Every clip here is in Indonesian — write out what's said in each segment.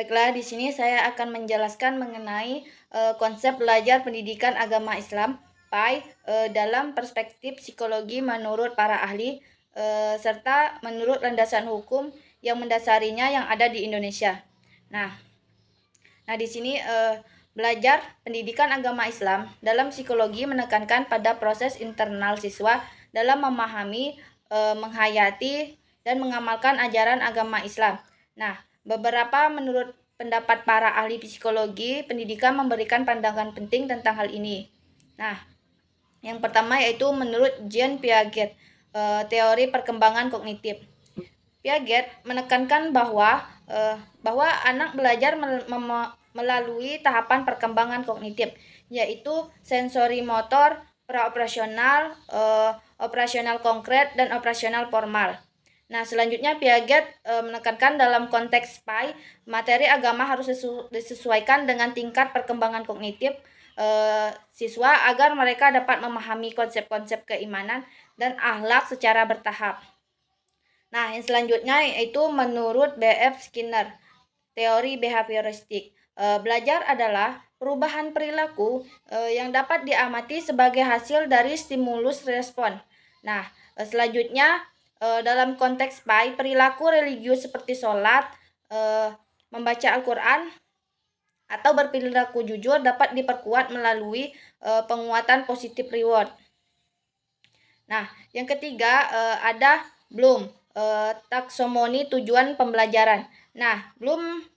Baiklah, di sini saya akan menjelaskan mengenai konsep belajar pendidikan agama Islam (PAI) dalam perspektif psikologi menurut para ahli serta menurut landasan hukum yang mendasarinya yang ada di Indonesia. Nah, di sini belajar pendidikan agama Islam dalam psikologi menekankan pada proses internal siswa dalam memahami, menghayati, dan mengamalkan ajaran agama Islam. Nah, menurut pendapat para ahli psikologi pendidikan memberikan pandangan penting tentang hal ini. Nah, yang pertama yaitu menurut Jean Piaget, teori perkembangan kognitif. Piaget menekankan bahwa anak belajar melalui tahapan perkembangan kognitif, yaitu sensori motor, praoperasional, operasional konkret, dan operasional formal. Nah, selanjutnya Piaget menekankan dalam konteks PAI, materi agama harus disesuaikan dengan tingkat perkembangan kognitif siswa agar mereka dapat memahami konsep-konsep keimanan dan akhlak secara bertahap. Nah, yang selanjutnya yaitu menurut B.F. Skinner, teori behavioristik. Belajar adalah perubahan perilaku yang dapat diamati sebagai hasil dari stimulus respon. Nah, selanjutnya dalam konteks PAI, perilaku religius seperti sholat, membaca Al-Quran, atau berperilaku jujur dapat diperkuat melalui penguatan positif reward. Nah, yang ketiga ada Bloom, taksomoni tujuan pembelajaran. Nah, Bloom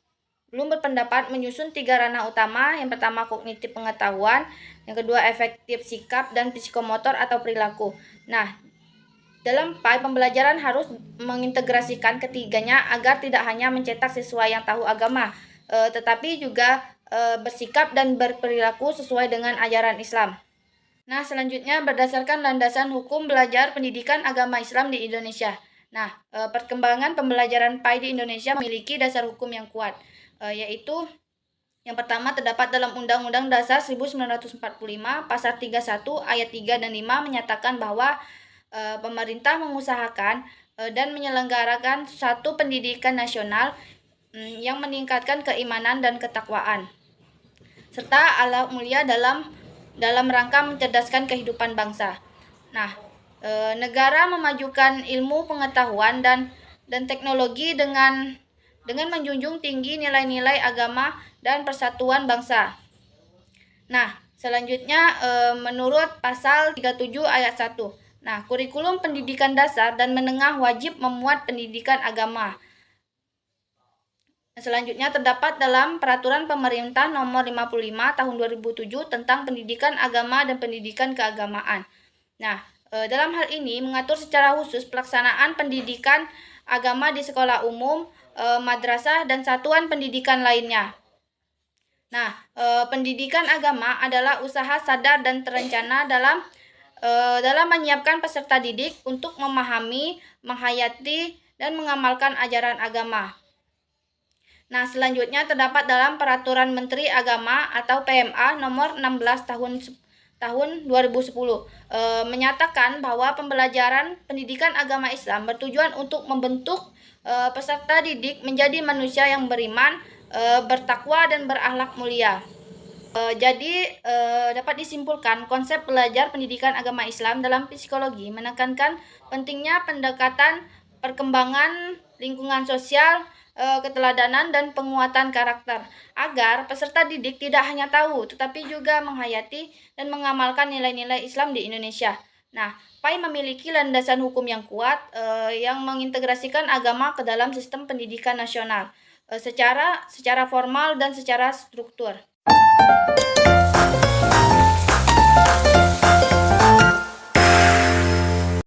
berpendapat menyusun 3 ranah utama. Yang pertama kognitif pengetahuan, yang kedua efektif sikap, dan psikomotor atau perilaku. Nah, dalam PAI pembelajaran harus mengintegrasikan ketiganya agar tidak hanya mencetak siswa yang tahu agama, tetapi juga bersikap dan berperilaku sesuai dengan ajaran Islam. Nah, selanjutnya berdasarkan landasan hukum belajar pendidikan agama Islam di Indonesia. Nah, perkembangan pembelajaran PAI di Indonesia memiliki dasar hukum yang kuat, yaitu yang pertama terdapat dalam Undang-Undang Dasar 1945 Pasal 31 ayat 3 dan 5 menyatakan bahwa pemerintah mengusahakan dan menyelenggarakan satu pendidikan nasional yang meningkatkan keimanan dan ketakwaan serta akhlak mulia dalam rangka mencerdaskan kehidupan bangsa. Nah, negara memajukan ilmu pengetahuan dan teknologi dengan menjunjung tinggi nilai-nilai agama dan persatuan bangsa. Nah, selanjutnya menurut pasal 37 ayat 1. Nah, kurikulum pendidikan dasar dan menengah wajib memuat pendidikan agama. Selanjutnya terdapat dalam Peraturan Pemerintah Nomor 55 Tahun 2007 tentang Pendidikan Agama dan Pendidikan Keagamaan. Nah, dalam hal ini mengatur secara khusus pelaksanaan pendidikan agama di sekolah umum, madrasah, dan satuan pendidikan lainnya. Nah, pendidikan agama adalah usaha sadar dan terencana dalam menyiapkan peserta didik untuk memahami, menghayati, dan mengamalkan ajaran agama. Nah, selanjutnya terdapat dalam Peraturan Menteri Agama atau PMA Nomor 16 tahun 2010 menyatakan bahwa pembelajaran pendidikan agama Islam bertujuan untuk membentuk peserta didik menjadi manusia yang beriman, bertakwa, dan berakhlak mulia. Jadi dapat disimpulkan konsep belajar pendidikan agama Islam dalam psikologi menekankan pentingnya pendekatan perkembangan lingkungan sosial, keteladanan, dan penguatan karakter agar peserta didik tidak hanya tahu tetapi juga menghayati dan mengamalkan nilai-nilai Islam di Indonesia. Nah, PAI memiliki landasan hukum yang kuat yang mengintegrasikan agama ke dalam sistem pendidikan nasional secara formal dan secara struktur.